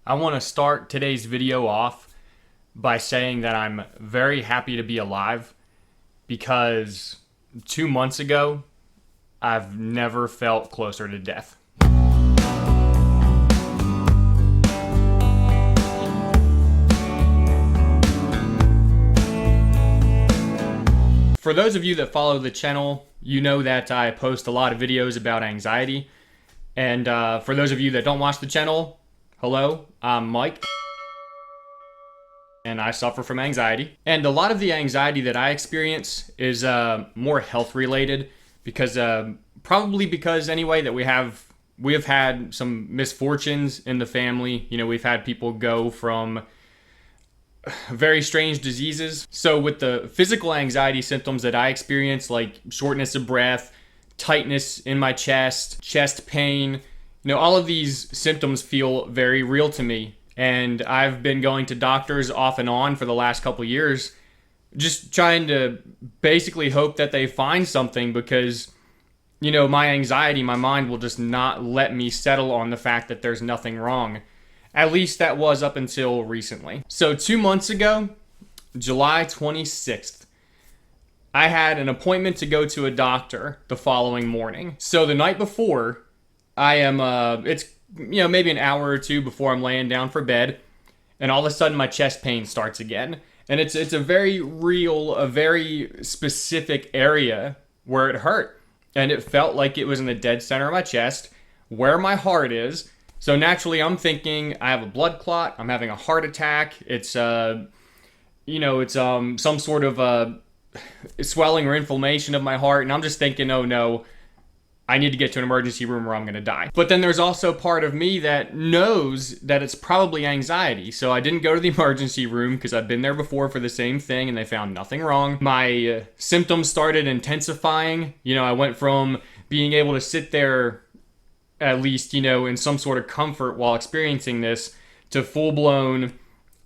I want to start today's video off by saying that I'm very happy to be alive because 2 months ago, I've never felt closer to death. For those of you that follow the channel, you know that I post a lot of videos about anxiety. And for those of you that don't watch the channel, hello, I'm Mike. And I suffer from anxiety. And a lot of the anxiety that I experience is more health related because probably because anyway that we have had some misfortunes in the family. You know, we've had people go from very strange diseases. So with the physical anxiety symptoms that I experience, like shortness of breath, tightness in my chest, chest pain, all of these symptoms feel very real to me. And I've been going to doctors off and on for the last couple years, just trying to basically hope that they find something because, my anxiety, my mind will just not let me settle on the fact that there's nothing wrong. At least that was up until recently. So 2 months ago, July 26th, I had an appointment to go to a doctor the following morning. So the night before, I am, it's, maybe an hour or two before I'm laying down for bed, and all of a sudden my chest pain starts again. And it's a very real, a very specific area where it hurt. And it felt like it was in the dead center of my chest, where my heart is. So naturally, I'm thinking I have a blood clot. I'm having a heart attack. It's, some sort of swelling or inflammation of my heart. And I'm just thinking, oh no, I need to get to an emergency room or I'm going to die. But then there's also part of me that knows that it's probably anxiety. So I didn't go to the emergency room because I've been there before for the same thing and they found nothing wrong. My symptoms started intensifying. I went from being able to sit there at least, in some sort of comfort while experiencing this, to full-blown,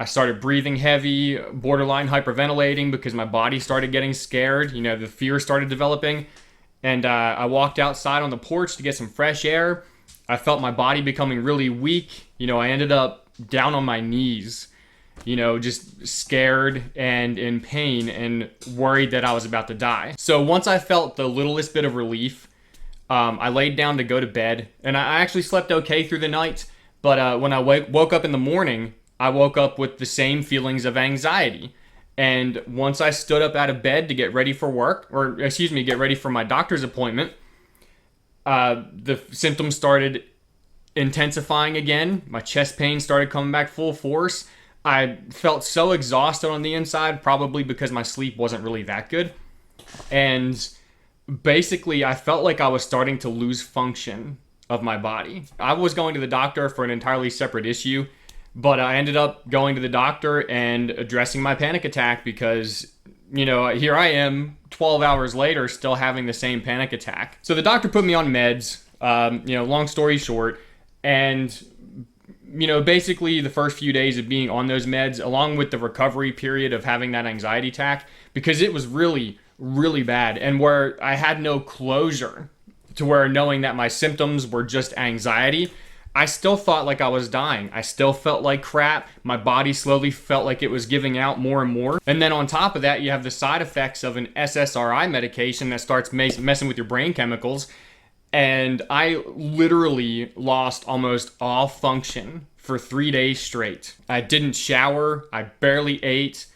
I started breathing heavy, borderline hyperventilating because my body started getting scared. The fear started developing. And I walked outside on the porch to get some fresh air. I felt my body becoming really weak. I ended up down on my knees, just scared and in pain and worried that I was about to die. So once I felt the littlest bit of relief, I laid down to go to bed, and I actually slept okay through the night, but when I woke up in the morning, I woke up with the same feelings of anxiety. And once I stood up out of bed to get ready for work, get ready for my doctor's appointment, the symptoms started intensifying again. My chest pain started coming back full force. I felt so exhausted on the inside, probably because my sleep wasn't really that good. And basically, I felt like I was starting to lose function of my body. I was going to the doctor for an entirely separate issue, but I ended up going to the doctor and addressing my panic attack because, here I am 12 hours later still having the same panic attack. So the doctor put me on meds, long story short, and basically the first few days of being on those meds, along with the recovery period of having that anxiety attack, because it was really, really bad, and where I had no closure to where knowing that my symptoms were just anxiety, I still thought like I was dying. I still felt like crap. My body slowly felt like it was giving out more and more. And then on top of that, you have the side effects of an SSRI medication that starts messing with your brain chemicals. And I literally lost almost all function for 3 days straight. I didn't shower. I barely ate.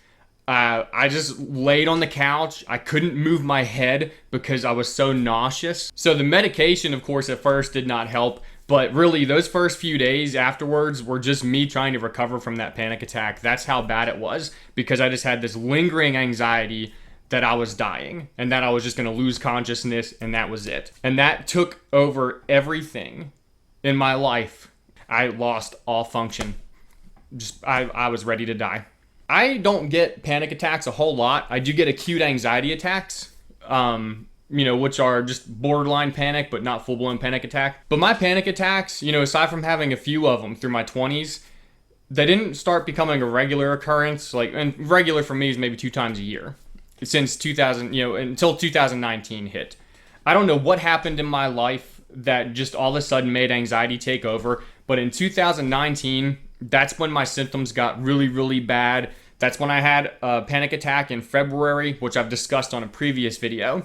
I just laid on the couch. I couldn't move my head because I was so nauseous. So the medication, of course, at first did not help. But really, those first few days afterwards were just me trying to recover from that panic attack. That's how bad it was, because I just had this lingering anxiety that I was dying and that I was just going to lose consciousness, and that was it. And that took over everything in my life. I lost all function. I was ready to die. I don't get panic attacks a whole lot. I do get acute anxiety attacks, which are just borderline panic, but not full-blown panic attack. But my panic attacks, aside from having a few of them through my 20s, they didn't start becoming a regular occurrence. And regular for me is maybe 2 times a year since 2000, until 2019 hit. I don't know what happened in my life that just all of a sudden made anxiety take over. But in 2019, that's when my symptoms got really, really bad. That's when I had a panic attack in February, which I've discussed on a previous video,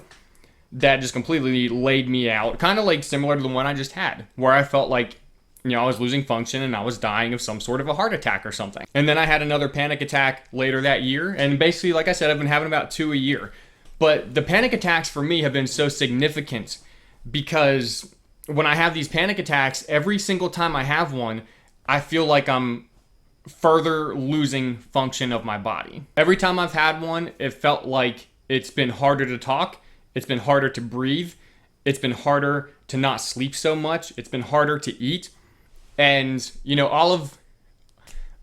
that just completely laid me out. Kind of like similar to the one I just had, where I felt like, I was losing function and I was dying of some sort of a heart attack or something. And then I had another panic attack later that year. And basically, like I said, I've been having about 2 a year. But the panic attacks for me have been so significant because when I have these panic attacks, every single time I have one, I feel like I'm further losing function of my body. Every time I've had one, it felt like it's been harder to talk, it's been harder to breathe, it's been harder to not sleep so much, it's been harder to eat. And, all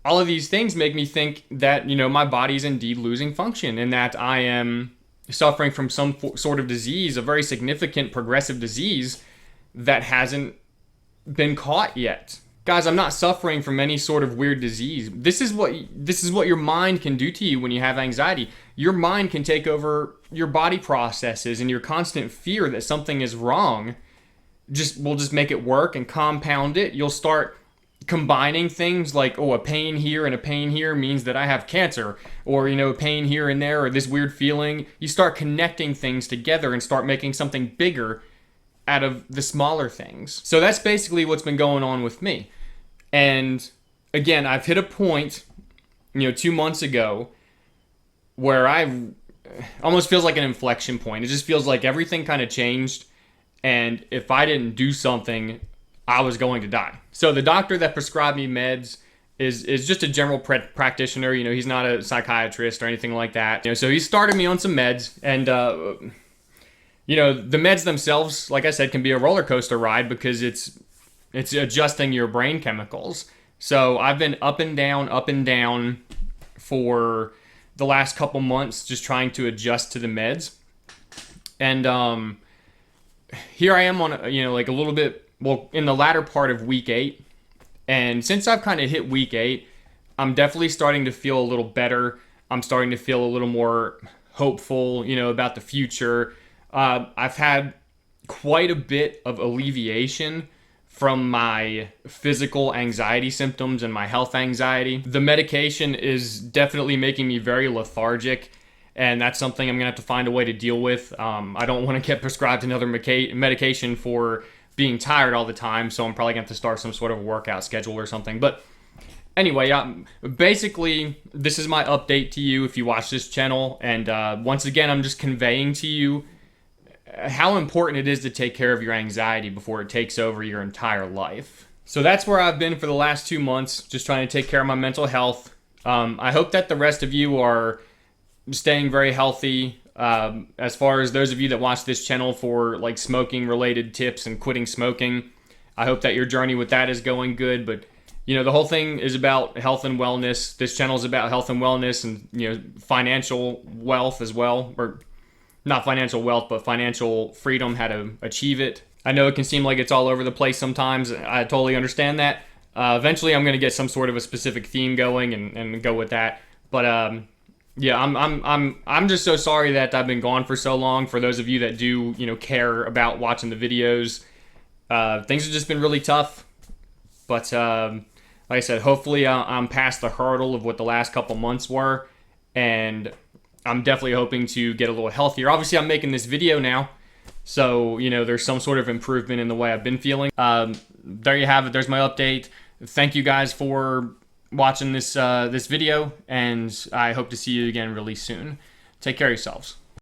of these things make me think that, my body's indeed losing function and that I am suffering from some sort of disease, a very significant progressive disease that hasn't been caught yet. Guys, I'm not suffering from any sort of weird disease. This is what your mind can do to you when you have anxiety. Your mind can take over your body processes, and your constant fear that something is wrong will just make it work and compound it. You'll start combining things like, a pain here and a pain here means that I have cancer, or a pain here and there, or this weird feeling. You start connecting things together and start making something bigger out of the smaller things. So that's basically what's been going on with me. And again, I've hit a point, 2 months ago where I almost feels like an inflection point. It just feels like everything kind of changed. And if I didn't do something, I was going to die. So the doctor that prescribed me meds is just a general practitioner. He's not a psychiatrist or anything like that. So he started me on some meds, and the meds themselves, like I said, can be a roller coaster ride because it's adjusting your brain chemicals. So I've been up and down for the last couple months, just trying to adjust to the meds. And here I am on, like a little bit, in the latter part of week 8. And since I've kind of hit week 8, I'm definitely starting to feel a little better. I'm starting to feel a little more hopeful, about the future. I've had quite a bit of alleviation from my physical anxiety symptoms and my health anxiety. The medication is definitely making me very lethargic, and that's something I'm gonna have to find a way to deal with. I don't want to get prescribed another medication for being tired all the time, so I'm probably gonna have to start some sort of workout schedule or something. But anyway, basically, this is my update to you if you watch this channel, and once again, I'm just conveying to you how important it is to take care of your anxiety before it takes over your entire life. So that's where I've been for the last 2 months, just trying to take care of my mental health. I hope that the rest of you are staying very healthy. As far as those of you that watch this channel for like smoking related tips and quitting smoking, I hope that your journey with that is going good. But the whole thing is about health and wellness. This channel is about health and wellness and financial wealth as well, or not financial wealth, but financial freedom, how to achieve it. I know it can seem like it's all over the place sometimes. I totally understand that. Eventually, I'm going to get some sort of a specific theme going and go with that. But yeah, I'm just so sorry that I've been gone for so long. For those of you that do care about watching the videos, things have just been really tough. But like I said, hopefully I'm past the hurdle of what the last couple months were, and I'm definitely hoping to get a little healthier. Obviously, I'm making this video now, so there's some sort of improvement in the way I've been feeling. There you have it. There's my update. Thank you guys for watching this video, and I hope to see you again really soon. Take care of yourselves.